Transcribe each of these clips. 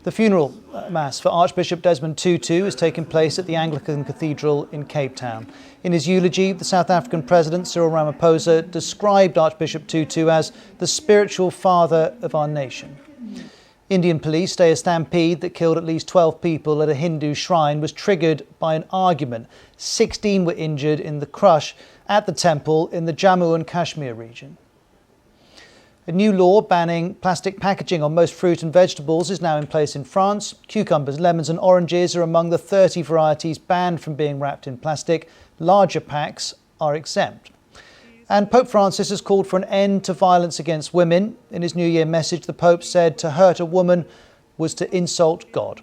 The funeral mass for Archbishop Desmond Tutu has taken place at the Anglican Cathedral in Cape Town. In his eulogy, the South African President Cyril Ramaphosa described Archbishop Tutu as the spiritual father of our nation. Indian police say a stampede that killed at least 12 people at a Hindu shrine was triggered by an argument. 16 were injured in the crush at the temple in the Jammu and Kashmir region. A new law banning plastic packaging on most fruit and vegetables is now in place in France. Cucumbers, lemons and oranges are among the 30 varieties banned from being wrapped in plastic. Larger packs are exempt. And Pope Francis has called for an end to violence against women. In his New Year message, the Pope said to hurt a woman was to insult God.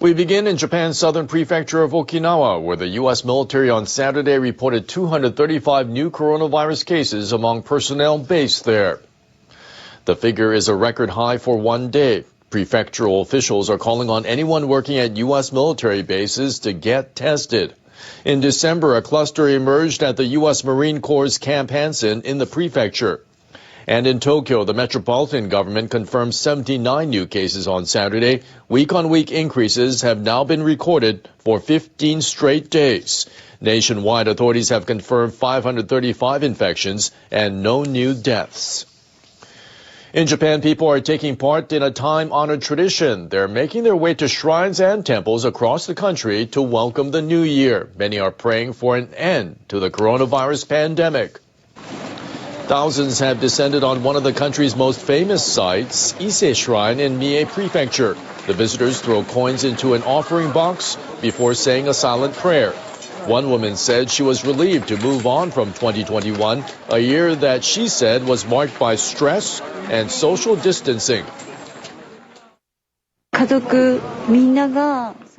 We begin in Japan's southern prefecture of Okinawa, where the U.S. military on Saturday reported 235 new coronavirus cases among personnel based there. The figure is a record high for one day. Prefectural officials are calling on anyone working at U.S. military bases to get tested. In December, a cluster emerged at the U.S. Marine Corps' Camp Hansen in the prefecture. And in Tokyo, the metropolitan government confirmed 79 new cases on Saturday. Week-on-week increases have now been recorded for 15 straight days. Nationwide, authorities have confirmed 535 infections and no new deaths. In Japan, people are taking part in a time-honored tradition. They're making their way to shrines and temples across the country to welcome the new year. Many are praying for an end to the coronavirus pandemic. Thousands have descended on one of the country's most famous sites, Ise Shrine in Mie Prefecture. The visitors throw coins into an offering box before saying a silent prayer. One woman said she was relieved to move on from 2021, a year that she said was marked by stress and social distancing.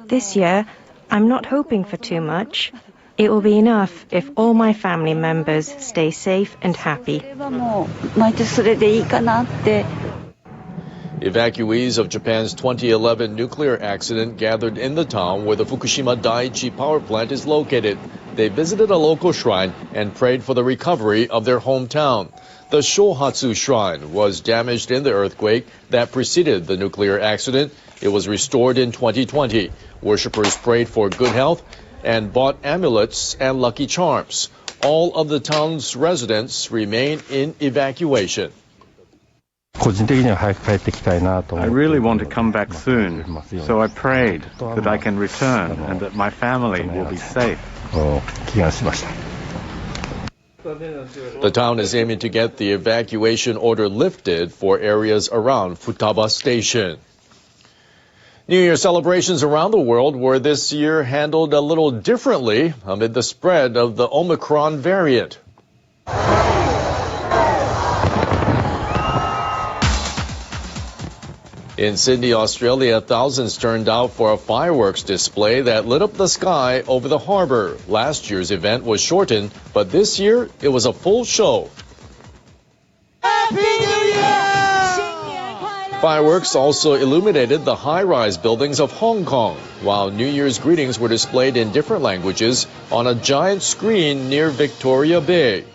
This year, I'm not hoping for too much. It will be enough if all my family members stay safe and happy. Evacuees of Japan's 2011 nuclear accident gathered in the town where the Fukushima Daiichi power plant is located. They visited a local shrine and prayed for the recovery of their hometown. The Shohatsu Shrine was damaged in the earthquake that preceded the nuclear accident. It was restored in 2020. Worshippers prayed for good health and bought amulets and lucky charms. All of the town's residents remain in evacuation. I really want to come back soon, so I prayed that I can return and that my family will be safe. The town is aiming to get the evacuation order lifted for areas around Futaba Station. New Year celebrations around the world were this year handled a little differently amid the spread of the Omicron variant. In Sydney, Australia, thousands turned out for a fireworks display that lit up the sky over the harbour. Last year's event was shortened, but this year it was a full show. Happy New Year! Fireworks also illuminated the high-rise buildings of Hong Kong, while New Year's greetings were displayed in different languages on a giant screen near Victoria Bay.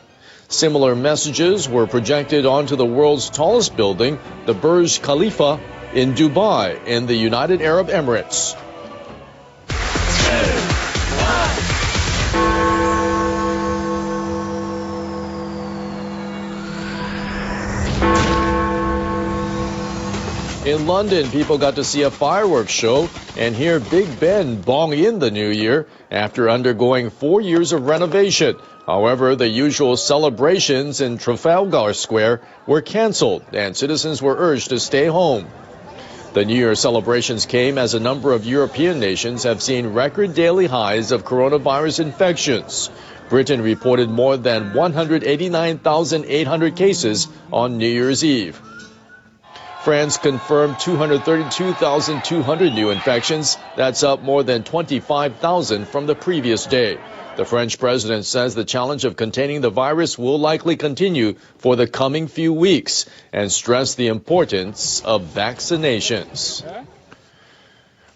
Similar messages were projected onto the world's tallest building, the Burj Khalifa, in Dubai, in the United Arab Emirates. In London, people got to see a fireworks show and hear Big Ben bong in the new year after undergoing 4 years of renovation. However, the usual celebrations in Trafalgar Square were cancelled and citizens were urged to stay home. The New Year celebrations came as a number of European nations have seen record daily highs of coronavirus infections. Britain reported more than 189,800 cases on New Year's Eve. France confirmed 232,200 new infections. That's up more than 25,000 from the previous day. The French president says the challenge of containing the virus will likely continue for the coming few weeks and stressed the importance of vaccinations.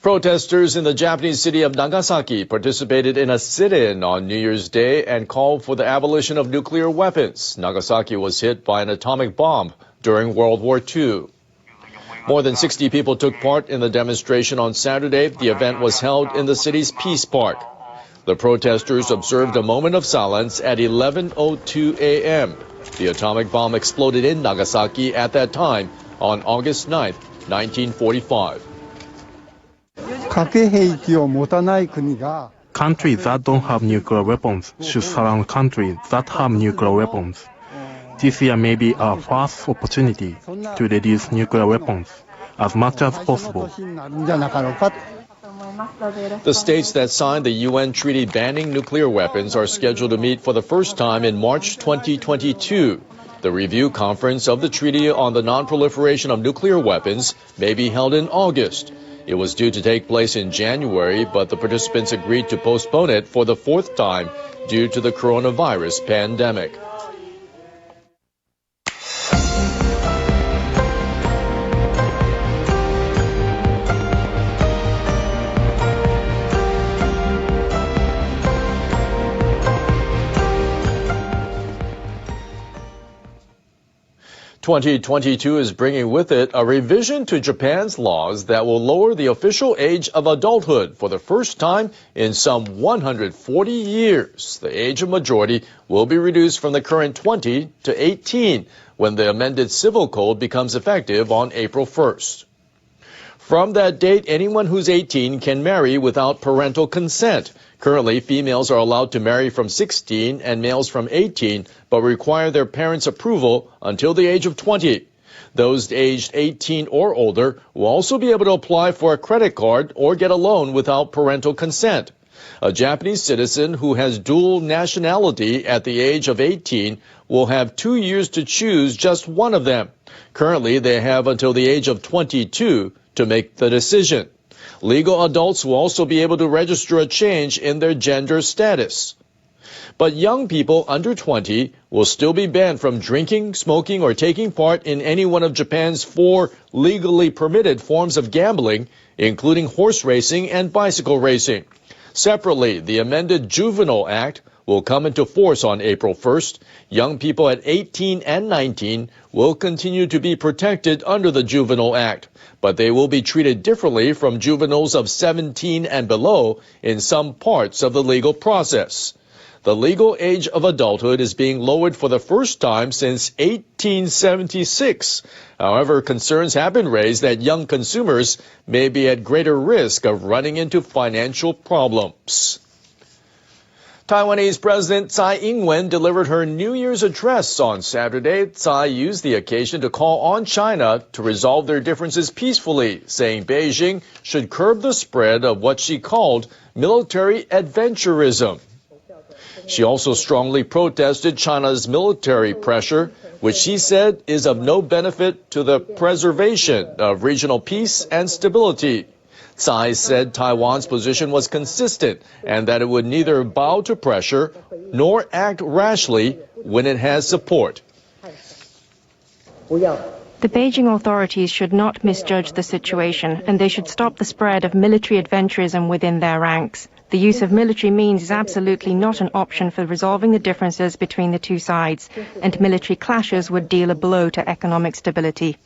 Protesters in the Japanese city of Nagasaki participated in a sit-in on New Year's Day and called for the abolition of nuclear weapons. Nagasaki was hit by an atomic bomb during World War II. More than 60 people took part in the demonstration on Saturday. The event was held in the city's Peace Park. The protesters observed a moment of silence at 11:02 a.m. The atomic bomb exploded in Nagasaki at that time on August 9, 1945. Countries that don't have nuclear weapons should surround countries that have nuclear weapons. This year may be our first opportunity to reduce nuclear weapons as much as possible. The states that signed the UN treaty banning nuclear weapons are scheduled to meet for the first time in March 2022. The review conference of the Treaty on the Non-Proliferation of Nuclear Weapons may be held in August. It was due to take place in January, but the participants agreed to postpone it for the fourth time due to the coronavirus pandemic. "2022 is bringing with it a revision to Japan's laws that will lower the official age of adulthood for the first time in some 140 years. The age of majority will be reduced from the current 20 to 18 when the amended civil code becomes effective on April 1st. From that date, anyone who's 18 can marry without parental consent. Currently, females are allowed to marry from 16 and males from 18, but require their parents' approval until the age of 20. Those aged 18 or older will also be able to apply for a credit card or get a loan without parental consent. A Japanese citizen who has dual nationality at the age of 18 will have 2 years to choose just one of them. Currently, they have until the age of 22 to make the decision. Legal adults will also be able to register a change in their gender status. But young people under 20 will still be banned from drinking, smoking, or taking part in any one of Japan's 4 legally permitted forms of gambling, including horse racing and bicycle racing. Separately, the amended Juvenile Act will come into force on April 1st. Young people at 18 and 19 will continue to be protected under the Juvenile Act, but they will be treated differently from juveniles of 17 and below in some parts of the legal process. The legal age of adulthood is being lowered for the first time since 1876. However, concerns have been raised that young consumers may be at greater risk of running into financial problems. Taiwanese President Tsai Ing-wen delivered her New Year's address on Saturday. Tsai used the occasion to call on China to resolve their differences peacefully, saying Beijing should curb the spread of what she called military adventurism. She also strongly protested China's military pressure, which she said is of no benefit to the preservation of regional peace and stability. Tsai said Taiwan's position was consistent and that it would neither bow to pressure nor act rashly when it has support. The Beijing authorities should not misjudge the situation, and they should stop the spread of military adventurism within their ranks. The use of military means is absolutely not an option for resolving the differences between the two sides, and military clashes would deal a blow to economic stability.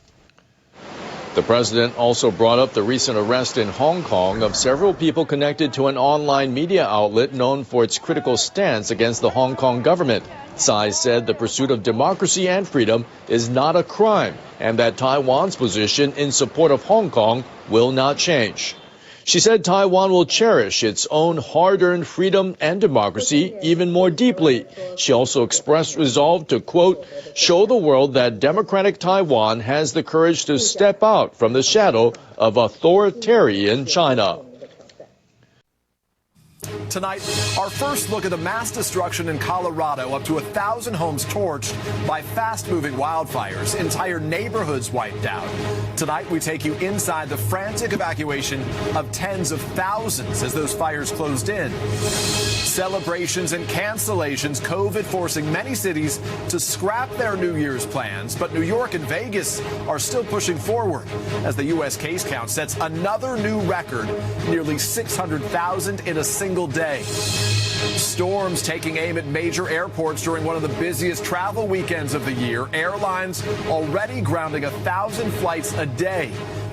The president also brought up the recent arrest in Hong Kong of several people connected to an online media outlet known for its critical stance against the Hong Kong government. Tsai said the pursuit of democracy and freedom is not a crime and that Taiwan's position in support of Hong Kong will not change. She said Taiwan will cherish its own hard-earned freedom and democracy even more deeply. She also expressed resolve to, quote, show the world that democratic Taiwan has the courage to step out from the shadow of authoritarian China. Tonight, our first look at the mass destruction in Colorado. Up to 1,000 homes torched by fast-moving wildfires. Entire neighborhoods wiped out. Tonight, we take you inside the frantic evacuation of tens of thousands as those fires closed in. Celebrations and cancellations, COVID forcing many cities to scrap their New Year's plans. But New York and Vegas are still pushing forward as the U.S. case count sets another new record, nearly 600,000 in a single day. Storms taking aim at major airports during one of the busiest travel weekends of the year. Airlines already grounding 1,000 flights a day.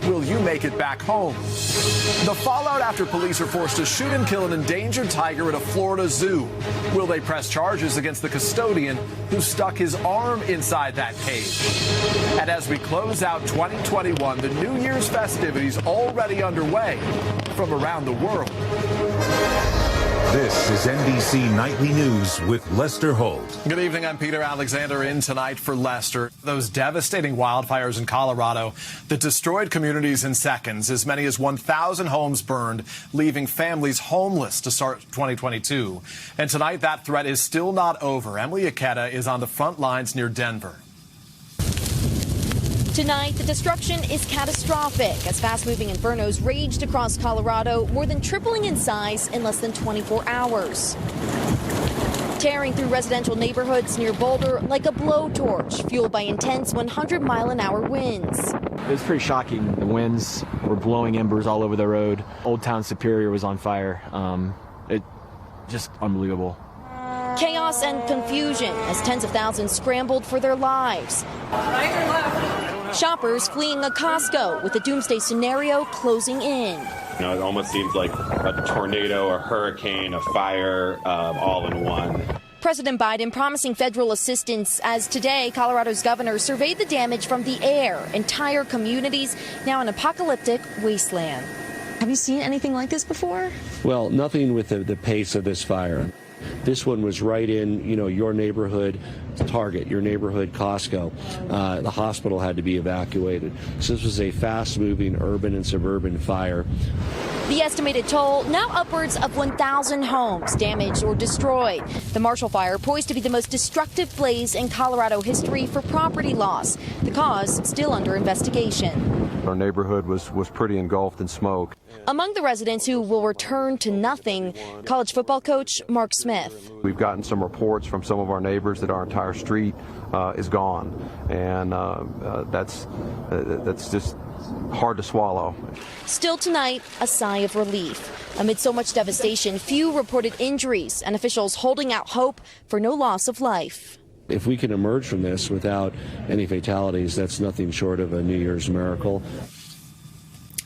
Will you make it back home? The fallout after police are forced to shoot and kill an endangered tiger at a Florida zoo. Will they press charges against the custodian who stuck his arm inside that cage? And as we close out 2021, the New Year's festivities already underway from around the world. This is NBC Nightly News with Lester Holt. Good evening, I'm Peter Alexander in tonight for Lester. Those devastating wildfires in Colorado that destroyed communities in seconds. As many as 1,000 homes burned, leaving families homeless to start 2022. And tonight, that threat is still not over. Emily Ikeda is on the front lines near Denver. Tonight, the destruction is catastrophic as fast-moving infernos raged across Colorado, more than tripling in size in less than 24 hours. Tearing through residential neighborhoods near Boulder like a blowtorch, fueled by intense 100-mile-an-hour winds. It was pretty shocking. The winds were blowing embers all over the road. Old Town Superior was on fire. It just unbelievable. Chaos and confusion as tens of thousands scrambled for their lives. Shoppers fleeing a Costco with the doomsday scenario closing in. You know, it almost seems like a tornado, a hurricane, a fire, all in one. President Biden promising federal assistance as today Colorado's governor surveyed the damage from the air. Entire communities now an apocalyptic wasteland. Have you seen anything like this before? Well, nothing with the pace of this fire. This one was right in, your neighborhood Target, your neighborhood Costco. The hospital had to be evacuated. So this was a fast-moving urban and suburban fire. The estimated toll now upwards of 1,000 homes damaged or destroyed. The Marshall Fire poised to be the most destructive blaze in Colorado history for property loss. The cause still under investigation. Our neighborhood was pretty engulfed in smoke. Among the residents who will return to nothing, college football coach Mark Smith. We've gotten some reports from some of our neighbors that our entire street is gone, and that's just hard to swallow. Still tonight, a sigh of relief. Amid so much devastation, few reported injuries, and officials holding out hope for no loss of life. If we can emerge from this without any fatalities, that's nothing short of a New Year's miracle.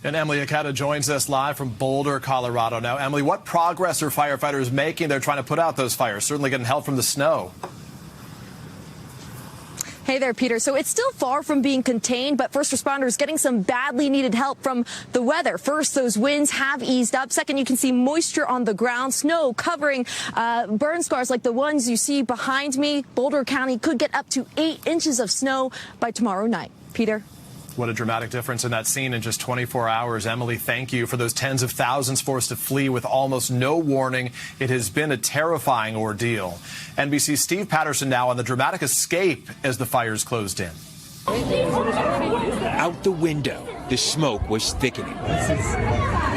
And Emily Ikeda joins us live from Boulder, Colorado. Now, Emily, what progress are firefighters making? They're trying to put out those fires, certainly getting help from the snow. Hey there, Peter. So it's still far from being contained, but first responders getting some badly needed help from the weather. First, those winds have eased up. Second, you can see moisture on the ground, snow covering burn scars like the ones you see behind me. Boulder County could get up to 8 inches of snow by tomorrow night. Peter. What a dramatic difference in that scene in just 24 hours. Emily, thank you for those tens of thousands forced to flee with almost no warning. It has been a terrifying ordeal. NBC's Steve Patterson now on the dramatic escape as the fires closed in. Out the window, the smoke was thickening. This is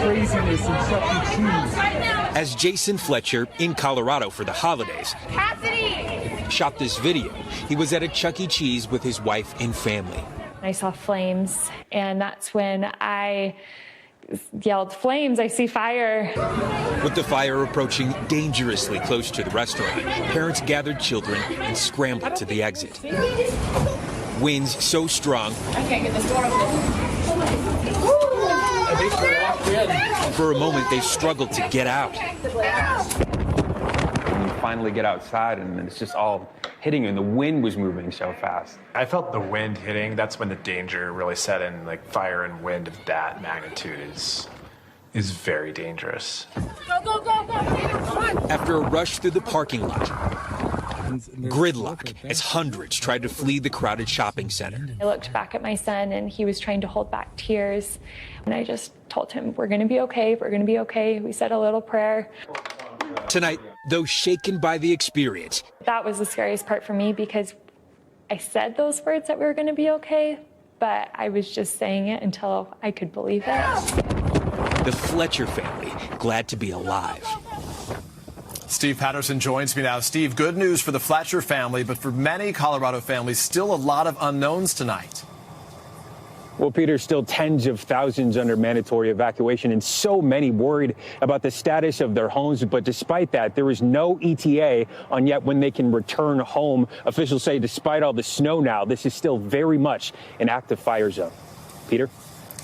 craziness in Chuck E. Cheese. As Jason Fletcher, in Colorado for the holidays, shot this video, he was at a Chuck E. Cheese with his wife and family. I saw flames, and that's when I yelled, "Flames, I see fire." With the fire approaching dangerously close to the restaurant, parents gathered children and scrambled to the exit. Winds so strong, I can't get this door open. For a moment they struggled to get out. When you finally get outside and it's just all hitting you, and the wind was moving so fast. I felt the wind hitting. That's when the danger really set in. Like fire and wind of that magnitude is very dangerous. Go, go, go, go. After a rush through the parking lot, gridlock as hundreds tried to flee the crowded shopping center. I looked back at my son, and he was trying to hold back tears. And I just told him, "We're going to be okay. We're going to be okay." We said a little prayer. Tonight, though shaken by the experience, That was the scariest part for me, because I said those words that we were going to be okay, but I was just saying it until I could believe it. the Fletcher family glad to be alive. Steve Patterson joins me now. Steve, good news for the Fletcher family, but for many Colorado families, still a lot of unknowns tonight. Well, Peter, still tens of thousands under mandatory evacuation, and so many worried about the status of their homes. But despite that, there is no ETA on yet when they can return home. Officials say despite all the snow now, this is still very much an active fire zone. Peter?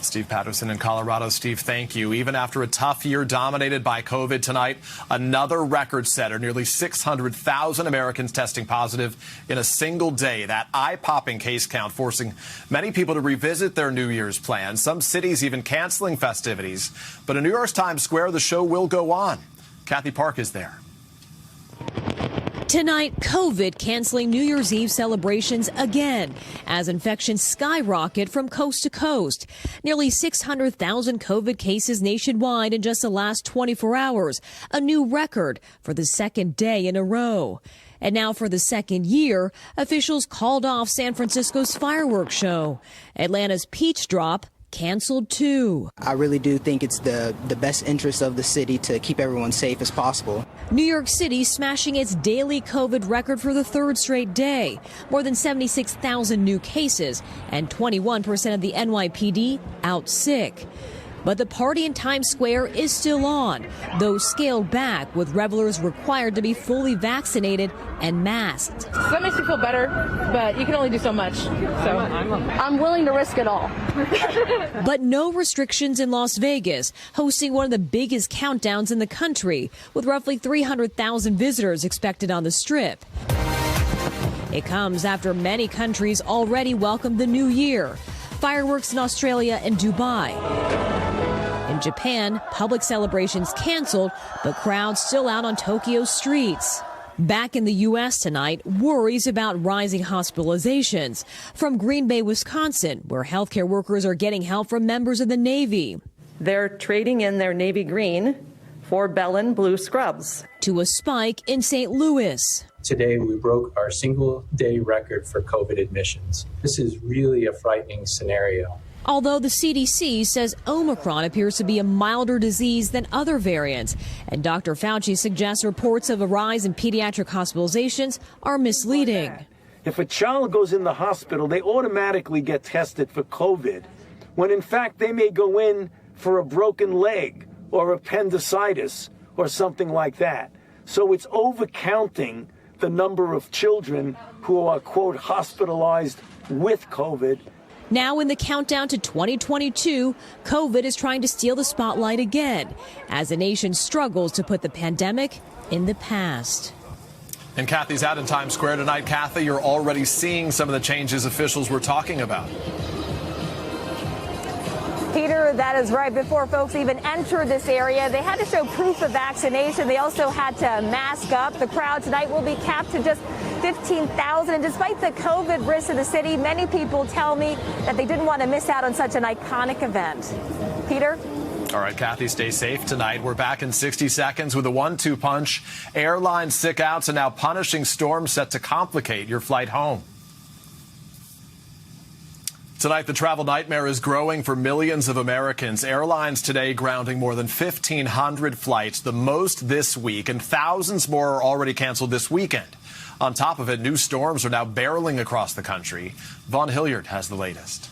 Steve Patterson in Colorado. Steve, thank you. Even after a tough year dominated by COVID tonight, another record setter, nearly 600,000 Americans testing positive in a single day. That eye-popping case count forcing many people to revisit their New Year's plans. Some cities even canceling festivities. But in New York's Times Square, the show will go on. Kathy Park is there. Tonight, COVID canceling New Year's Eve celebrations again as infections skyrocket from coast to coast. Nearly 600,000 COVID cases nationwide in just the last 24 hours, a new record for the second day in a row. And now for the second year, officials called off San Francisco's fireworks show. Atlanta's Peach Drop canceled too. I really do think it's the best interest of the city to keep everyone safe as possible. New York City smashing its daily COVID record for the third straight day. More than 76,000 new cases and 21% of the NYPD out sick. But the party in Times Square is still on, though scaled back, with revelers required to be fully vaccinated and masked. So that makes me feel better, but you can only do so much. So I'm willing to risk it all. But no restrictions in Las Vegas, hosting one of the biggest countdowns in the country, with roughly 300,000 visitors expected on the Strip. It comes after many countries already welcomed the new year. Fireworks in Australia and Dubai. In Japan, public celebrations canceled, but crowds still out on Tokyo's streets. Back in the U.S. tonight, worries about rising hospitalizations. From Green Bay, Wisconsin, where healthcare workers are getting help from members of the Navy. They're trading in their Navy green for Bellin blue scrubs. To a spike in St. Louis. Today, we broke our single-day record for COVID admissions. This is really a frightening scenario. Although the CDC says Omicron appears to be a milder disease than other variants, and Dr. Fauci suggests reports of a rise in pediatric hospitalizations are misleading. If a child goes in the hospital, they automatically get tested for COVID, when in fact they may go in for a broken leg or appendicitis or something like that. So it's overcounting the number of children who are, quote, hospitalized with COVID. Now in the countdown to 2022, COVID is trying to steal the spotlight again as the nation struggles to put the pandemic in the past. And Kathy's out in Times Square tonight. Kathy, you're already seeing some of the changes officials were talking about. Peter, that is right. Before folks even entered this area, they had to show proof of vaccination. They also had to mask up. The crowd tonight will be capped to just 15,000. And despite the COVID risks in the city, many people tell me that they didn't want to miss out on such an iconic event. Peter? All right, Kathy, stay safe tonight. We're back in 60 seconds with a 1-2 punch. Airline sick outs and now punishing storms set to complicate your flight home. Tonight, the travel nightmare is growing for millions of Americans. Airlines today grounding more than 1,500 flights, the most this week, and thousands more are already canceled this weekend. On top of it, new storms are now barreling across the country. Vaughn Hilliard has the latest.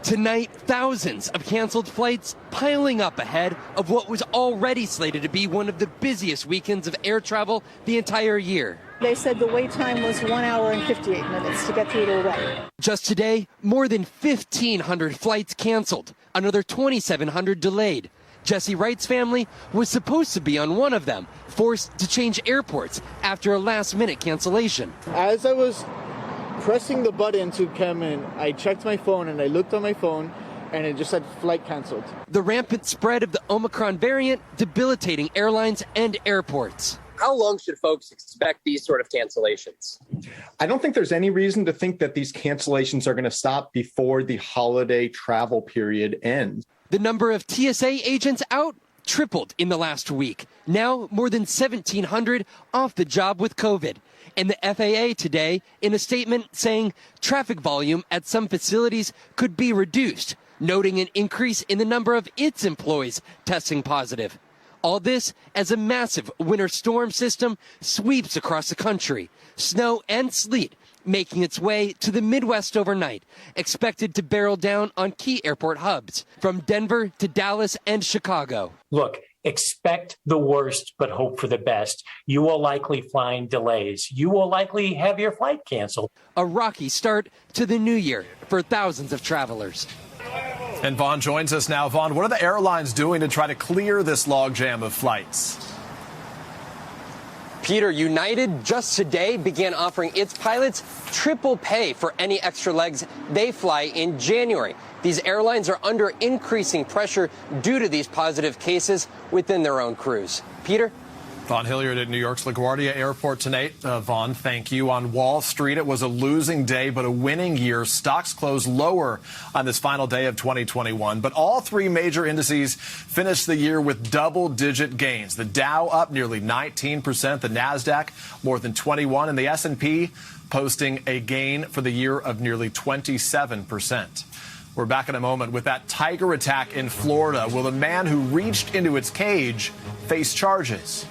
Tonight, thousands of canceled flights piling up ahead of what was already slated to be one of the busiest weekends of air travel the entire year. They said the wait time was 1 hour and 58 minutes to get through to Hawaii. Just today, more than 1,500 flights canceled, another 2,700 delayed. Jesse Wright's family was supposed to be on one of them, forced to change airports after a last-minute cancellation. As I was pressing the button to come in, I checked my phone and I looked on my phone and it just said flight canceled. The rampant spread of the Omicron variant debilitating airlines and airports. How long should folks expect these sort of cancellations? I don't think there's any reason to think that these cancellations are going to stop before the holiday travel period ends. The number of TSA agents out tripled in the last week. Now more than 1,700 off the job with COVID. And the FAA today in a statement saying traffic volume at some facilities could be reduced, noting an increase in the number of its employees testing positive. All this as a massive winter storm system sweeps across the country. Snow and sleet making its way to the Midwest overnight, expected to barrel down on key airport hubs from Denver to Dallas and Chicago. Look, expect the worst, but hope for the best. You will likely find delays. You will likely have your flight canceled. A rocky start to the new year for thousands of travelers. And Vaughn joins us now. Vaughn, what are the airlines doing to try to clear this logjam of flights? Peter, United just today began offering its pilots triple pay for any extra legs they fly in January. These airlines are under increasing pressure due to these positive cases within their own crews. Peter? Vaughn Hilliard at New York's LaGuardia Airport tonight. Vaughn, thank you. On Wall Street, it was a losing day, but a winning year. Stocks closed lower on this final day of 2021, but all three major indices finished the year with double-digit gains. The Dow up nearly 19%, the Nasdaq more than 21%, and the S&P posting a gain for the year of nearly 27%. We're back in a moment with that tiger attack in Florida. Will the man who reached into its cage face charges?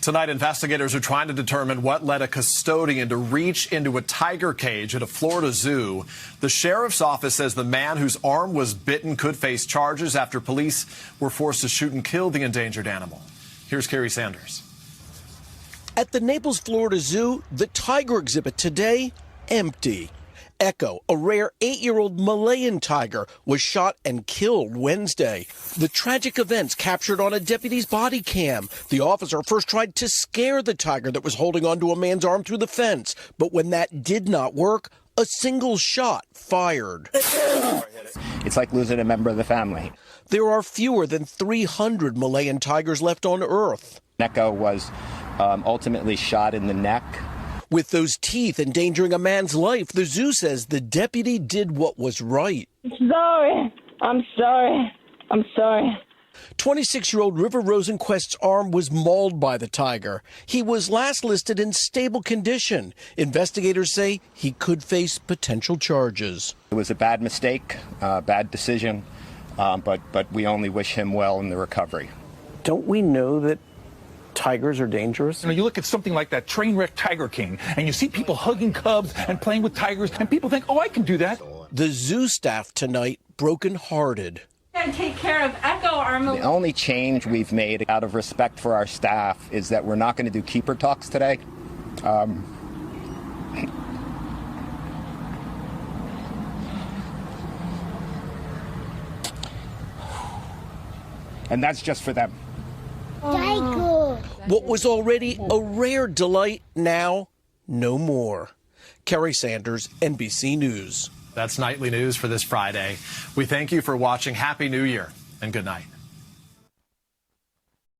Tonight, investigators are trying to determine what led a custodian to reach into a tiger cage at a Florida zoo. The sheriff's office says the man whose arm was bitten could face charges after police were forced to shoot and kill the endangered animal. Here's Kerry Sanders. At the Naples, Florida Zoo, the tiger exhibit today, empty. Echo, a rare 8-year-old Malayan tiger, was shot and killed Wednesday. The tragic events captured on a deputy's body cam. The officer first tried to scare the tiger that was holding onto a man's arm through the fence. But when that did not work, a single shot fired. It's like losing a member of the family. There are fewer than 300 Malayan tigers left on Earth. Echo was ultimately shot in the neck. With those teeth endangering a man's life, the zoo says the deputy did what was right. Sorry. I'm sorry. I'm sorry. 26-year-old River Rosenquist's arm was mauled by the tiger. He was last listed in stable condition. Investigators say he could face potential charges. It was a bad mistake, bad decision, but we only wish him well in the recovery. Don't we know that tigers are dangerous? You look at something like that Trainwreck Tiger King, and you see people hugging cubs and playing with tigers, and people think, oh, I can do that. The zoo staff tonight brokenhearted. And take care of Echo, The only change we've made out of respect for our staff is that we're not going to do keeper talks today. And that's just for them. What was already a rare delight, now no more. Kerry Sanders, NBC News. That's nightly news for this Friday. We thank you for watching. Happy New Year and good night.